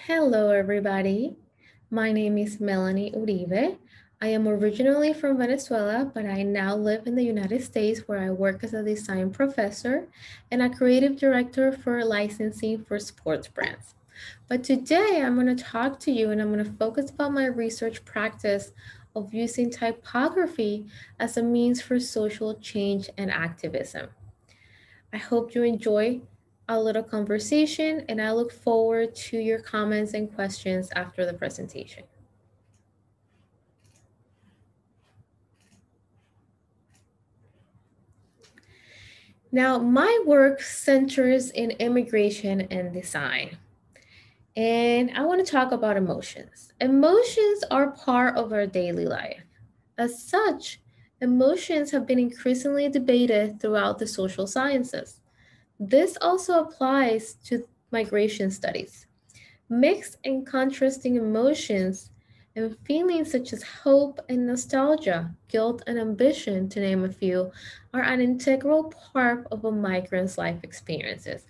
Hello, everybody. My name is Melanie Uribe. I am originally from Venezuela, but I now live in the United States where I work as a design professor and a creative director for licensing for sports brands. But today I'm going to talk to you and I'm going to focus about my research practice of using typography as a means for social change and activism. I hope you enjoy a little conversation and I look forward to your comments and questions after the presentation. Now, my work centers in immigration and design. And I want to talk about emotions. Emotions are part of our daily life. As such, emotions have been increasingly debated throughout the social sciences. This also applies to migration studies. Mixed and contrasting emotions and feelings such as hope and nostalgia, guilt and ambition, to name a few, are an integral part of a migrant's life experiences.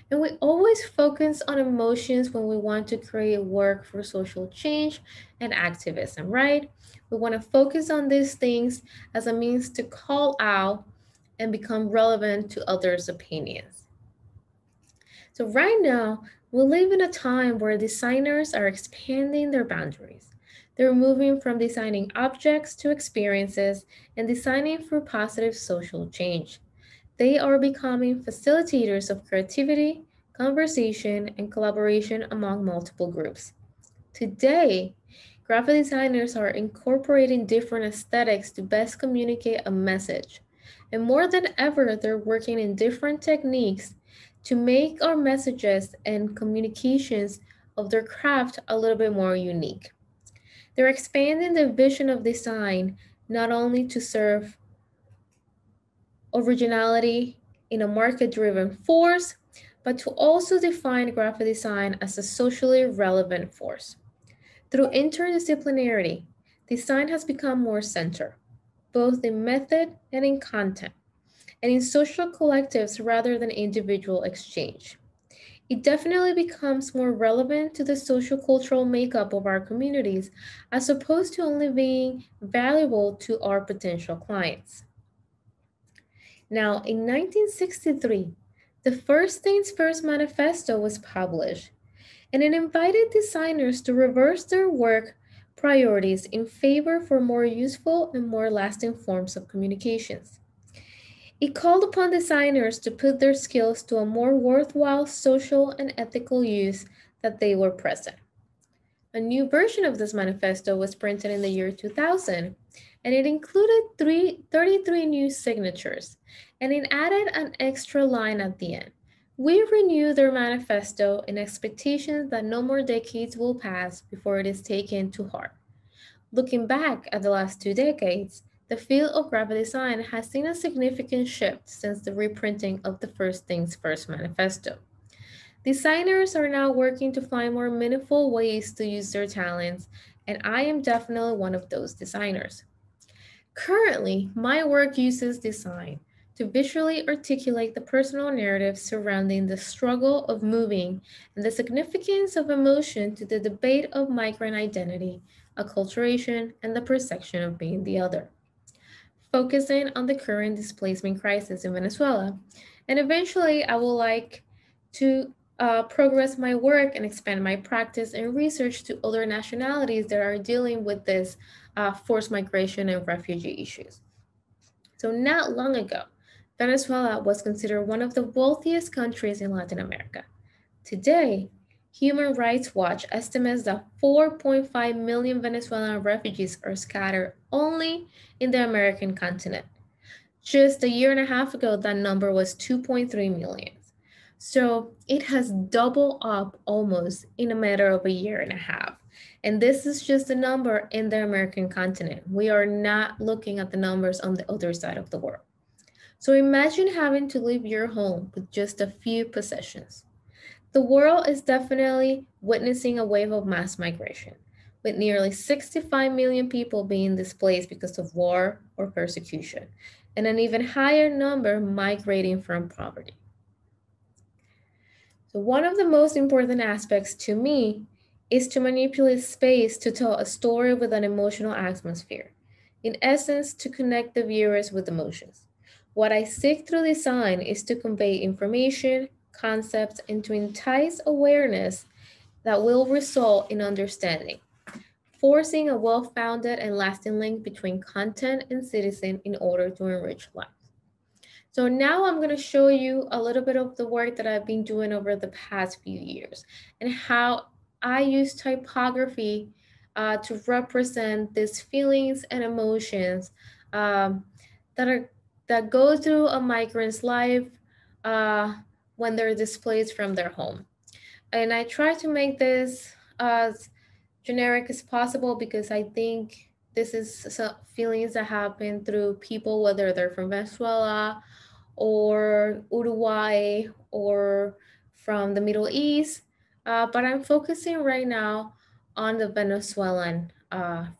And we always focus on emotions when we want to create work for social change and activism, right? We want to focus on these things as a means to call out and become relevant to others' opinions. So, right now, we live in a time where designers are expanding their boundaries. They're moving from designing objects to experiences and designing for positive social change. They are becoming facilitators of creativity, conversation, and collaboration among multiple groups. Today, graphic designers are incorporating different aesthetics to best communicate a message. And more than ever, they're working in different techniques to make our messages and communications of their craft a little bit more unique. They're expanding the vision of design not only to serve originality in a market driven force, but to also define graphic design as a socially relevant force. Through interdisciplinarity, design has become more centered, both in method and in content, and in social collectives rather than individual exchange. It definitely becomes more relevant to the social cultural makeup of our communities as opposed to only being valuable to our potential clients. Now, in 1963, the First Things First Manifesto was published, and it invited designers to reverse their work priorities in favor for more useful and more lasting forms of communications. It called upon designers to put their skills to a more worthwhile social and ethical use that they were present. A new version of this manifesto was printed in the year 2000, and it included 33 new signatures, and it added an extra line at the end. We renew their manifesto in expectations that no more decades will pass before it is taken to heart. Looking back at the last 2 decades, the field of graphic design has seen a significant shift since the reprinting of the First Things First manifesto. Designers are now working to find more meaningful ways to use their talents, and I am definitely one of those designers. Currently, my work uses design to visually articulate the personal narrative surrounding the struggle of moving and the significance of emotion to the debate of migrant identity, acculturation, and the perception of being the other. Focusing on the current displacement crisis in Venezuela, and eventually I would like to progress my work and expand my practice and research to other nationalities that are dealing with this forced migration and refugee issues. So, not long ago, Venezuela was considered one of the wealthiest countries in Latin America. Today, Human Rights Watch estimates that 4.5 million Venezuelan refugees are scattered only in the American continent. Just a year and a half ago, that number was 2.3 million. So it has doubled up almost in a matter of a year and a half. And this is just a number in the American continent. We are not looking at the numbers on the other side of the world. So imagine having to leave your home with just a few possessions. The world is definitely witnessing a wave of mass migration, with nearly 65 million people being displaced because of war or persecution, and an even higher number migrating from poverty. So one of the most important aspects to me is to manipulate space to tell a story with an emotional atmosphere. In essence, to connect the viewers with emotions. What I seek through design is to convey information, concepts, and to entice awareness that will result in understanding, forcing a well-founded and lasting link between content and citizen in order to enrich life. So now I'm going to show you a little bit of the work that I've been doing over the past few years and how I use typography to represent these feelings and emotions um, that go through a migrant's life uh, when they're displaced from their home. And I try to make this as generic as possible because I think this is feelings that happen through people, whether they're from Venezuela or Uruguay or from the Middle East. But I'm focusing right now on the Venezuelan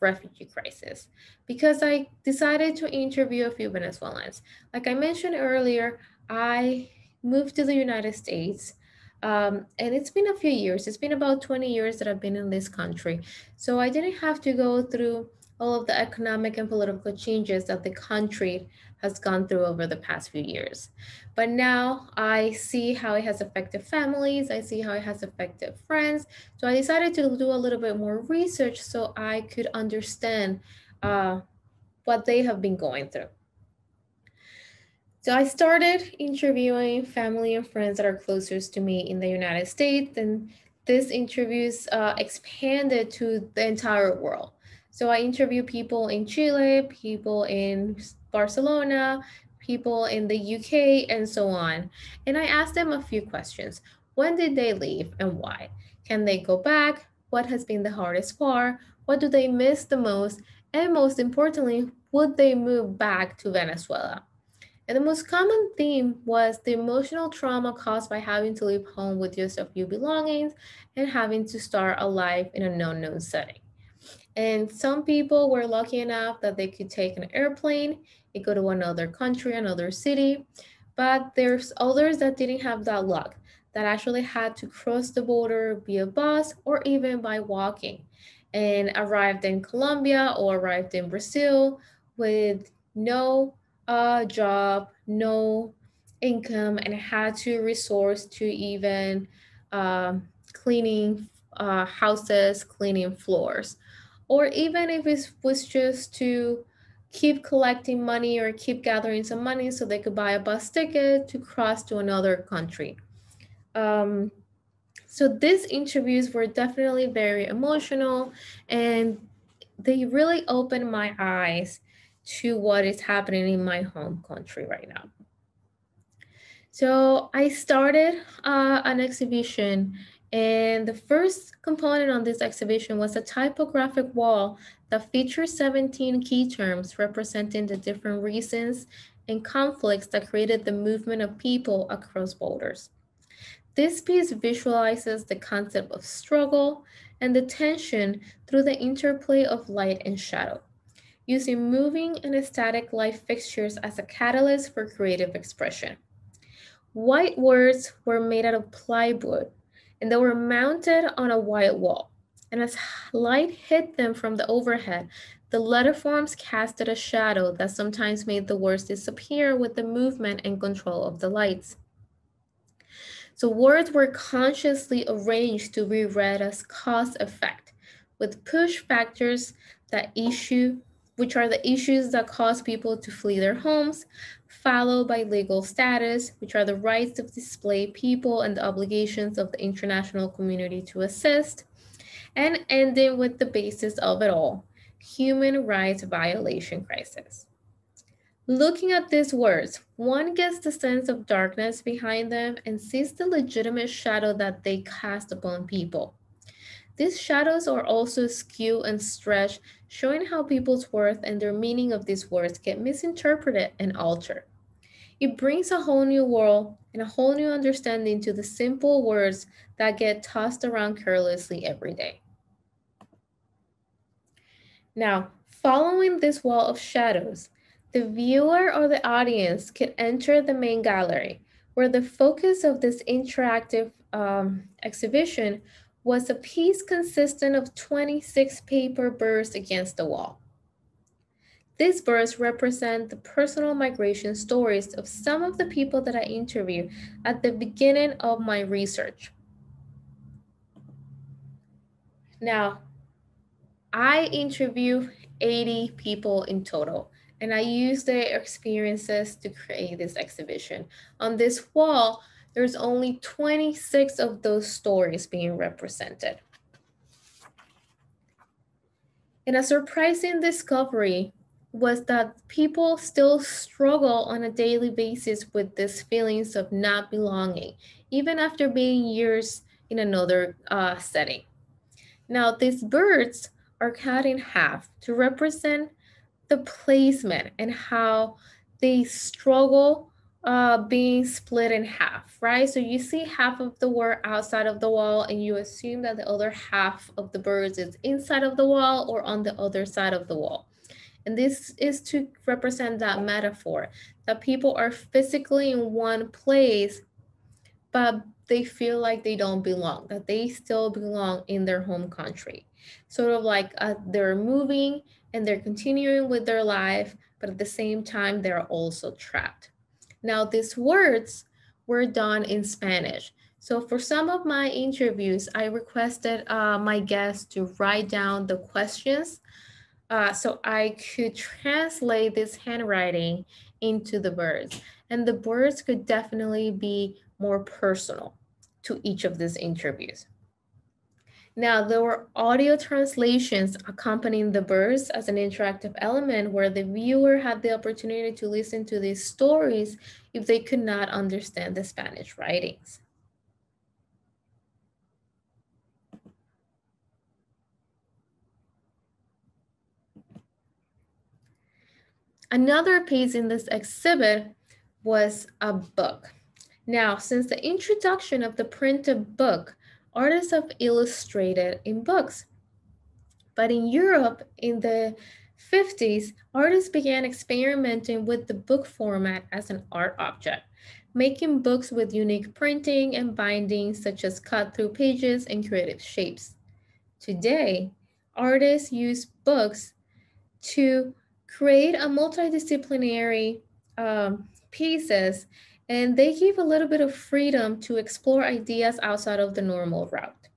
refugee crisis because I decided to interview a few Venezuelans. Like I mentioned earlier, I moved to the United States. And it's been a few years. It's been about 20 years that I've been in this country. So I didn't have to go through all of the economic and political changes that the country has gone through over the past few years. But now I see how it has affected families, I see how it has affected friends. So I decided to do a little bit more research so I could understand what they have been going through. So I started interviewing family and friends that are closest to me in the United States, and these interviews expanded to the entire world. So I interview people in Chile, people in Barcelona, people in the UK, and so on. And I asked them a few questions. When did they leave and why? Can they go back? What has been the hardest part? What do they miss the most? And most importantly, would they move back to Venezuela? And the most common theme was the emotional trauma caused by having to leave home with just a few belongings and having to start a life in an unknown setting. And some people were lucky enough that they could take an airplane and go to another country, another city. But there's others that didn't have that luck, that actually had to cross the border via bus or even by walking and arrived in Colombia or arrived in Brazil with no job, no income, and had to resort to even cleaning houses, cleaning floors, or even if it was just to keep collecting money or keep gathering some money so they could buy a bus ticket to cross to another country. Um, so these interviews were definitely very emotional and they really opened my eyes to what is happening in my home country right now. So I started an exhibition, and the first component on this exhibition was a typographic wall that features 17 key terms representing the different reasons and conflicts that created the movement of people across borders. This piece visualizes the concept of struggle and the tension through the interplay of light and shadow, using moving and static light fixtures as a catalyst for creative expression. White words were made out of plywood and they were mounted on a white wall. And as light hit them from the overhead, the letter forms casted a shadow that sometimes made the words disappear with the movement and control of the lights. So words were consciously arranged to be read as cause effect, with push factors which are the issues that cause people to flee their homes, followed by legal status, which are the rights of displaced people and the obligations of the international community to assist, and ending with the basis of it all, human rights violation crisis. Looking at these words, one gets the sense of darkness behind them and sees the legitimate shadow that they cast upon people. These shadows are also skewed and stretched, showing how people's worth and their meaning of these words get misinterpreted and altered. It brings a whole new world and a whole new understanding to the simple words that get tossed around carelessly every day. Now, following this wall of shadows, the viewer or the audience can enter the main gallery, where the focus of this interactive exhibition was a piece consistent of 26 paper birds against the wall. These birds represent the personal migration stories of some of the people that I interviewed at the beginning of my research. Now, I interviewed 80 people in total, and I used their experiences to create this exhibition. On this wall, there's only 26 of those stories being represented. And a surprising discovery was that people still struggle on a daily basis with these feelings of not belonging, even after being years in another setting. Now, these birds are cut in half to represent the placement and how they struggle being split in half, right? So you see half of the word outside of the wall and you assume that the other half of the birds is inside of the wall or on the other side of the wall. And this is to represent that metaphor that people are physically in one place, but they feel like they don't belong, that they still belong in their home country. Sort of like they're moving and they're continuing with their life, but at the same time, they're also trapped. Now, these words were done in Spanish. So for some of my interviews, I requested my guests to write down the questions so I could translate this handwriting into the birds. And the birds could definitely be more personal to each of these interviews. Now, there were audio translations accompanying the birds as an interactive element where the viewer had the opportunity to listen to these stories if they could not understand the Spanish writings. Another piece in this exhibit was a book. Now, since the introduction of the printed book, artists have illustrated in books. But in Europe, in the 50s, artists began experimenting with the book format as an art object, making books with unique printing and bindings such as cut-through pages and creative shapes. Today, artists use books to create a multidisciplinary pieces, and they give a little bit of freedom to explore ideas outside of the normal route.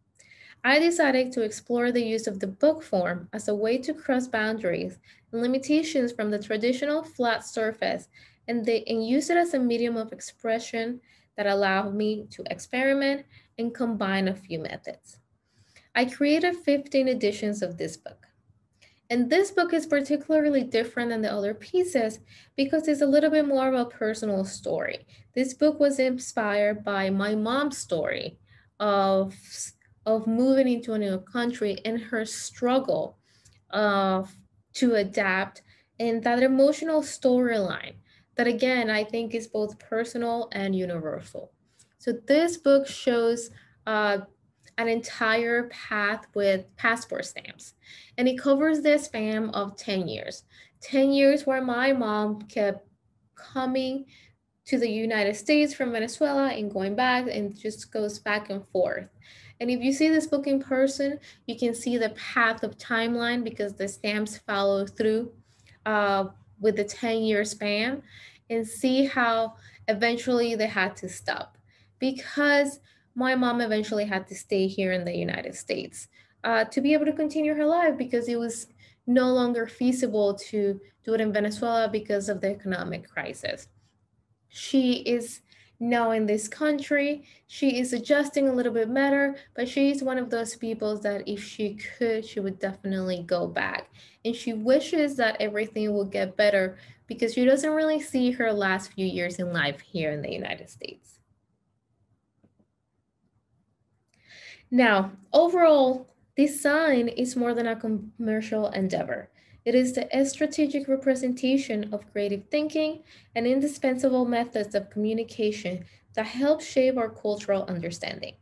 I decided to explore the use of the book form as a way to cross boundaries and limitations from the traditional flat surface and use it as a medium of expression that allowed me to experiment and combine a few methods. I created 15 editions of this book. And this book is particularly different than the other pieces because it's a little bit more of a personal story. This book was inspired by my mom's story of, of moving into a new country and her struggle to adapt and that emotional storyline that again, I think is both personal and universal. So this book shows an entire path with passport stamps. And it covers the span of 10 years. 10 years where my mom kept coming to the United States from Venezuela and going back and just goes back and forth. And if you see this book in person, you can see the path of timeline because the stamps follow through with the 10-year span and see how eventually they had to stop because my mom eventually had to stay here in the United States to be able to continue her life because it was no longer feasible to do it in Venezuela because of the economic crisis. She is now in this country. She is adjusting a little bit better, but she's one of those people that if she could, she would definitely go back. And she wishes that everything will get better because she doesn't really see her last few years in life here in the United States. Now, overall, design is more than a commercial endeavor. It is the strategic representation of creative thinking and indispensable methods of communication that help shape our cultural understanding.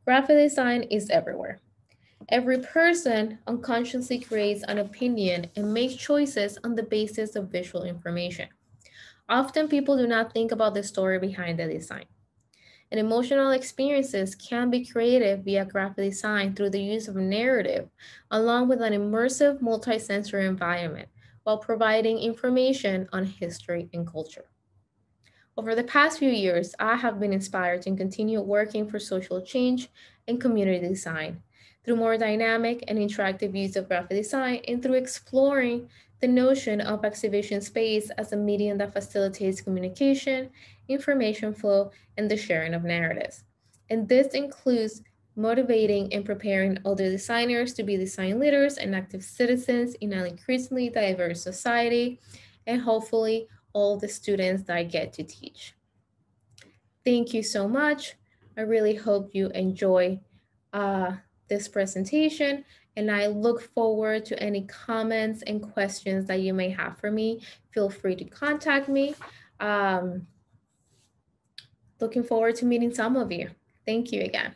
Graphic design is everywhere. Every person unconsciously creates an opinion and makes choices on the basis of visual information. Often people do not think about the story behind the design. And emotional experiences can be created via graphic design through the use of narrative, along with an immersive multisensory environment, while providing information on history and culture. Over the past few years, I have been inspired to continue working for social change and community design through more dynamic and interactive use of graphic design and through exploring the notion of exhibition space as a medium that facilitates communication, information flow, and the sharing of narratives. And this includes motivating and preparing other designers to be design leaders and active citizens in an increasingly diverse society, and hopefully all the students that I get to teach. Thank you so much. I really hope you enjoy uh, this presentation, and I look forward to any comments and questions that you may have for me. Feel free to contact me. Um, Looking forward to meeting some of you. Thank you again.